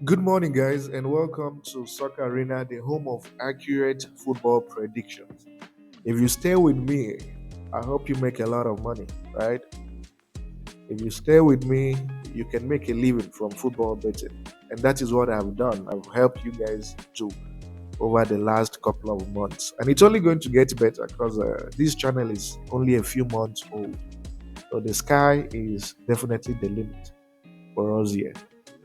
Good morning, guys, and welcome to Soccer Arena, the home of accurate football predictions. If you stay with me, I hope you make a lot of money, right? If you stay with me, you can make a living from football betting. And that is what I've done. I've helped you guys do over the last couple of months. And it's only going to get better because this channel is only a few months old. So the sky is definitely the limit for us here.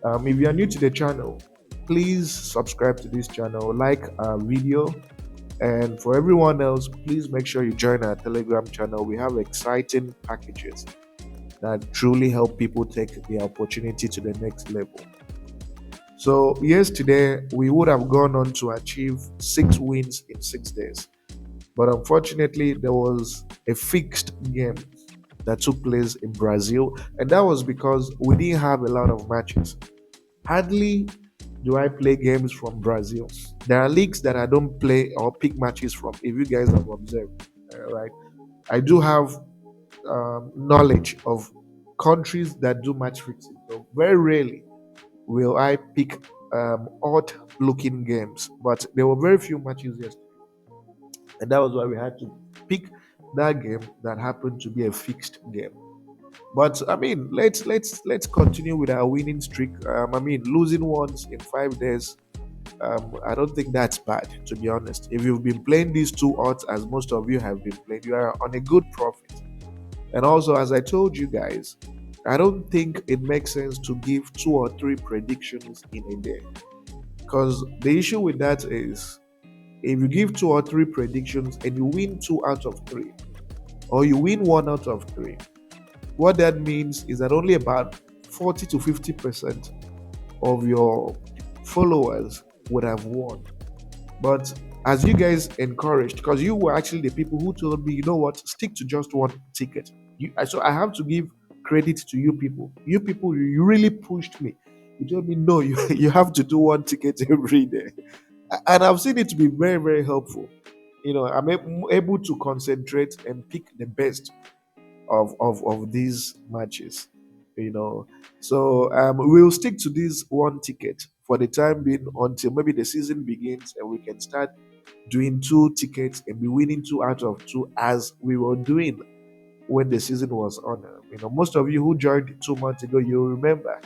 If you are new to the channel, please subscribe to this channel, like our video, and for everyone else, please make sure you join our Telegram channel. We have exciting packages that truly help people take the opportunity to the next level. So, yesterday we would have gone on to achieve 6 wins in 6 days, but unfortunately, there was a fixed game that took place in Brazil, and that was because we didn't have a lot of matches. Hardly do I play games from Brazil. There are leagues that I don't play or pick matches from, if you guys have observed, right? I do have knowledge of countries that do match fixing. So very rarely will I pick odd looking games, but there were very few matches yesterday, and that was why we had to pick that game that happened to be a fixed game. But I mean, let's continue with our winning streak. I mean, losing once in 5 days. I don't think that's bad, to be honest. If you've been playing these two odds, as most of you have been playing, you are on a good profit. And also, as I told you guys, I don't think it makes sense to give 2 or 3 predictions in a day. Because the issue with that is if you give 2 or 3 predictions and you win 2 out of 3, or you win 1 out of 3, what that means is that only about 40 to 50% of your followers would have won. But as you guys encouraged, because you were actually the people who told me, you know what, stick to just one ticket. So I have to give credit to you people. You people, you really pushed me. You told me, no, you have to do one ticket every day. And I've seen it to be very, very helpful. I'm able to concentrate and pick the best of these matches. you know so we'll stick to this one ticket for the time being until maybe the season begins and we can start doing 2 tickets and be winning 2 out of 2 as we were doing when the season was on. Most of you who joined 2 months ago, you remember,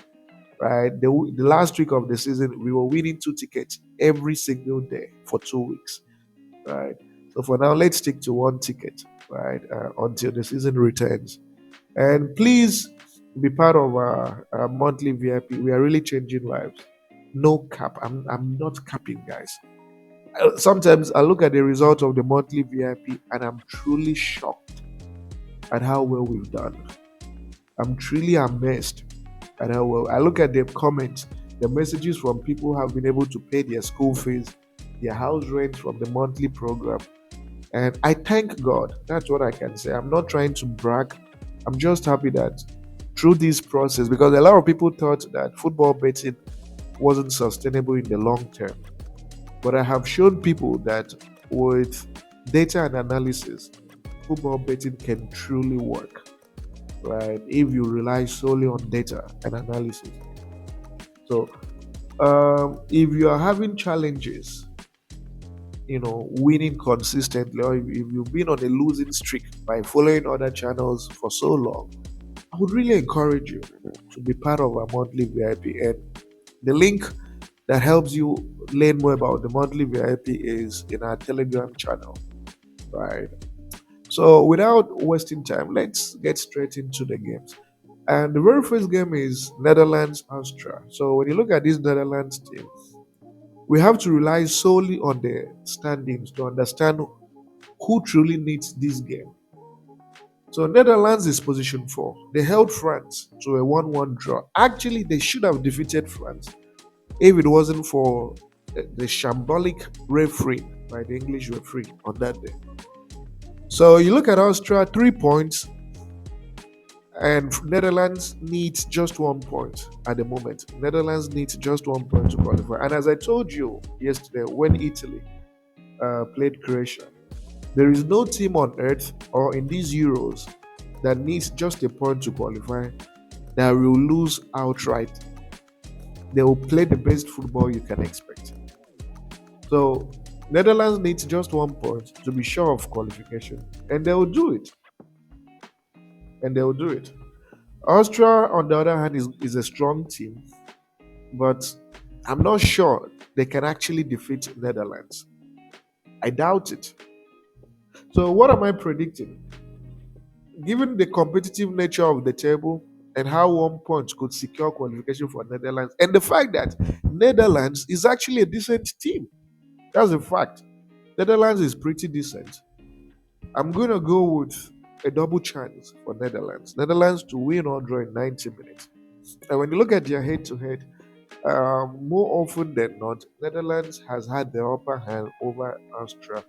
right? The last week of the season we were winning 2 tickets every single day for 2 weeks, right? So for now, let's stick to one ticket, right, until the season returns. And please be part of our monthly VIP. We are really changing lives. No cap. I'm not capping, guys. Sometimes I look at the result of the monthly VIP and I'm truly shocked at how well we've done. I'm truly amazed at how well. I look at the comments, the messages from people who have been able to pay their school fees, their house rent from the monthly program. And I thank God. That's what I can say. I'm not trying to brag. I'm just happy that through this process, because a lot of people thought that football betting wasn't sustainable in the long term. But I have shown people that with data and analysis, football betting can truly work, right? If you rely solely on data and analysis. So, if you are having challenges, winning consistently, or if you've been on a losing streak by following other channels for so long, I would really encourage you to be part of our monthly VIP. And the link that helps you learn more about the monthly VIP is in our Telegram channel, right? So, without wasting time, let's get straight into the games. And the very first game is Netherlands Austria. So, when you look at this Netherlands team, we have to rely solely on the standings to understand who truly needs this game. So Netherlands is position 4. They held France to a 1-1 draw. Actually, they should have defeated France if it wasn't for the shambolic referee by the English referee on that day. So you look at Austria, 3 points, and Netherlands needs just 1 point at the moment. Netherlands needs just 1 point to qualify. And as I told you yesterday, when Italy played Croatia, there is no team on earth or in these Euros that needs just a point to qualify that will lose outright. They will play the best football you can expect. So Netherlands needs just 1 point to be sure of qualification, and they will do it. And they will do it. Austria, on the other hand, is a strong team, but I'm not sure they can actually defeat Netherlands. I doubt it. So what am I predicting? Given the competitive nature of the table and how 1 point could secure qualification for Netherlands, and the fact that Netherlands is actually a decent team, that's a fact. Netherlands is pretty decent. I'm going to go with a double chance for Netherlands. Netherlands to win or draw in 90 minutes. And when you look at their head to head, more often than not, Netherlands has had the upper hand over Austria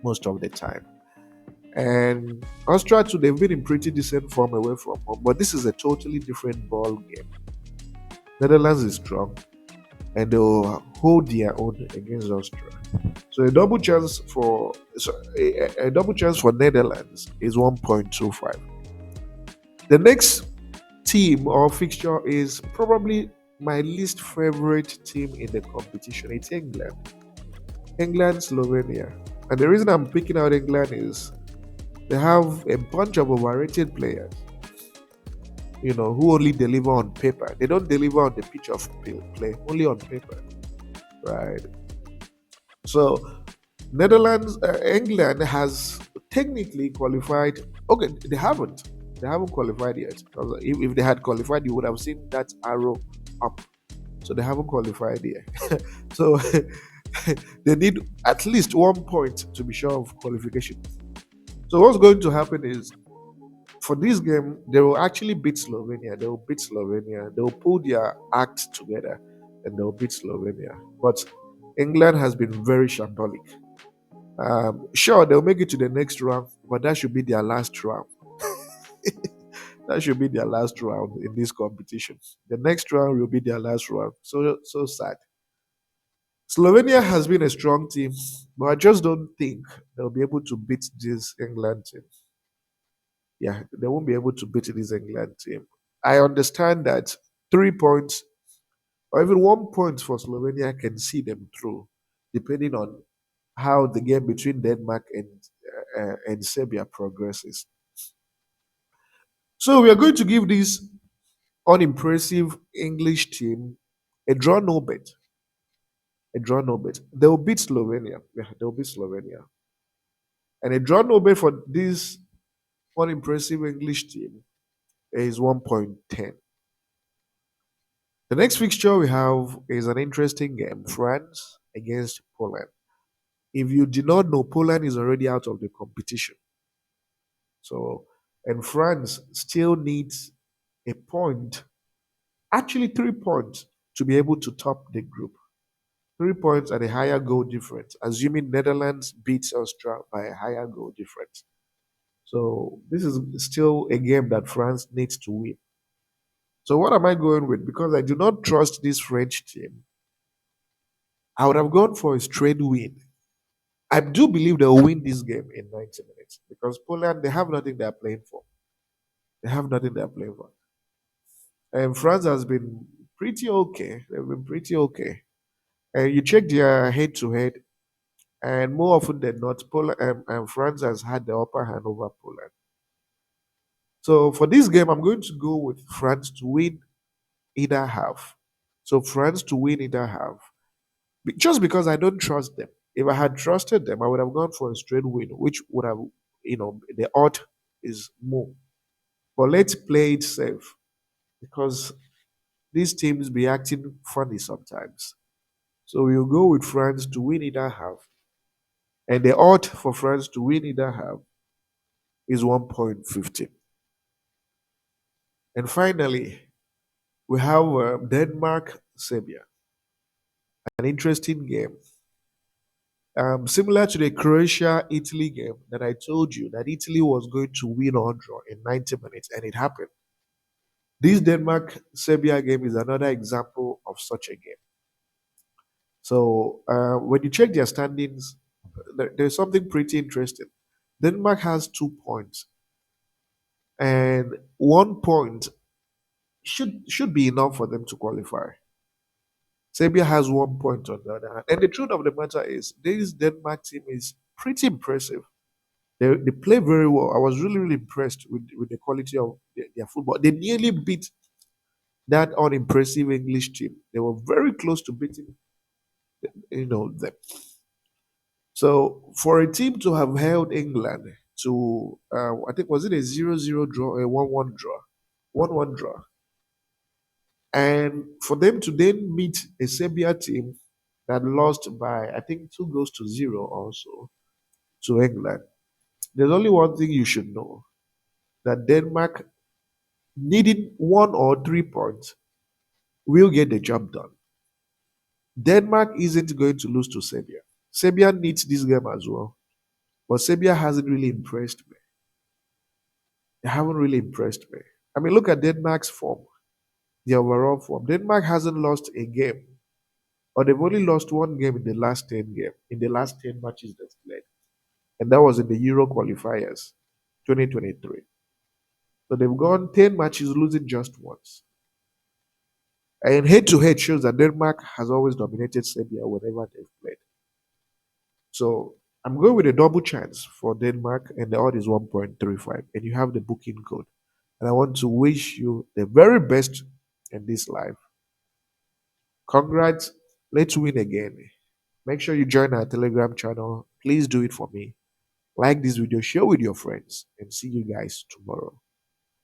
most of the time. And Austria too, they've been in pretty decent form away from home, but this is a totally different ball game. Netherlands is strong, and they'll hold their own against Austria. So a double chance for Netherlands is 1.25. The next team or fixture is probably my least favorite team in the competition. It's England. England, Slovenia. And the reason I'm picking out England is they have a bunch of overrated players, who only deliver on paper. They don't deliver on the pitch of play, only on paper, right? So England has technically qualified. Okay, they haven't. They haven't qualified yet. Because if they had qualified, you would have seen that arrow up. So they haven't qualified yet. So they need at least 1 point to be sure of qualification. So what's going to happen is for this game, they will actually beat Slovenia. They will beat Slovenia. They will pull their act together and they will beat Slovenia. But England has been very shambolic. Sure, they'll make it to the next round, but that should be their last round. That should be their last round in this competition. The next round will be their last round. So sad. Slovenia has been a strong team, but I just don't think they'll be able to beat this England team. Yeah, they won't be able to beat this England team. I understand that 3 points or even 1 point for Slovenia can see them through, depending on how the game between Denmark and Serbia progresses. So we are going to give this unimpressive English team a draw no bet. A draw no bet. They'll beat Slovenia. Yeah, they'll beat Slovenia. And a draw no bet for this unimpressive English team is 1.10. The next fixture we have is an interesting game, France against Poland. If you did not know, Poland is already out of the competition. So, and France still needs a point, actually 3 points, to be able to top the group. 3 points and a higher goal difference, assuming Netherlands beats Austria by a higher goal difference. So this is still a game that France needs to win. So what am I going with? Because I do not trust this French team, I would have gone for a straight win. I do believe they'll win this game in 90 minutes because Poland, they have nothing they're playing for. They have nothing they're playing for. And France has been pretty okay. They've been pretty okay. And you check their head to head, and more often than not, Poland and France has had the upper hand over Poland. So for this game, I'm going to go with France to win either half. So France to win either half. Just because I don't trust them. If I had trusted them, I would have gone for a straight win, which would have, the odd is more. But let's play it safe because these teams be acting funny sometimes. So we'll go with France to win either half. And the odd for France to win either half is 1.15. And finally, we have Denmark, Serbia. An interesting game. Similar to the Croatia Italy game that I told you that Italy was going to win or draw in 90 minutes, and it happened. This Denmark Serbia game is another example of such a game. So when you check their standings, there's something pretty interesting. Denmark has 2 points, and 1 point should be enough for them to qualify. Serbia has 1 point on the other hand. And the truth of the matter is, this Denmark team is pretty impressive. They play very well. I was really, really impressed with the quality of their football. They nearly beat that unimpressive English team. They were very close to beating, them. So for a team to have held England to, I think, was it a 0-0 draw, a 1-1 draw, 1-1 draw, and for them to then meet a Serbia team that lost by, I think, 2 goals to 0 also to England. There's only one thing you should know, that Denmark, needing 1 or 3 points, will get the job done. Denmark isn't going to lose to Serbia. Serbia needs this game as well. But Serbia hasn't really impressed me. They haven't really impressed me. I mean, look at Denmark's form, the overall form. Denmark hasn't lost a game, or they've only lost one game in the last 10 game, in the last 10 matches they've played. And that was in the Euro qualifiers, 2023. So they've gone 10 matches, losing just once. And head to head shows that Denmark has always dominated Serbia whenever they've played. So I'm going with a double chance for Denmark, and the odd is 1.35. And you have the booking code. And I want to wish you the very best in this life. Congrats. Let's win again. Make sure you join our Telegram channel. Please do it for me. Like this video, share with your friends, and see you guys tomorrow.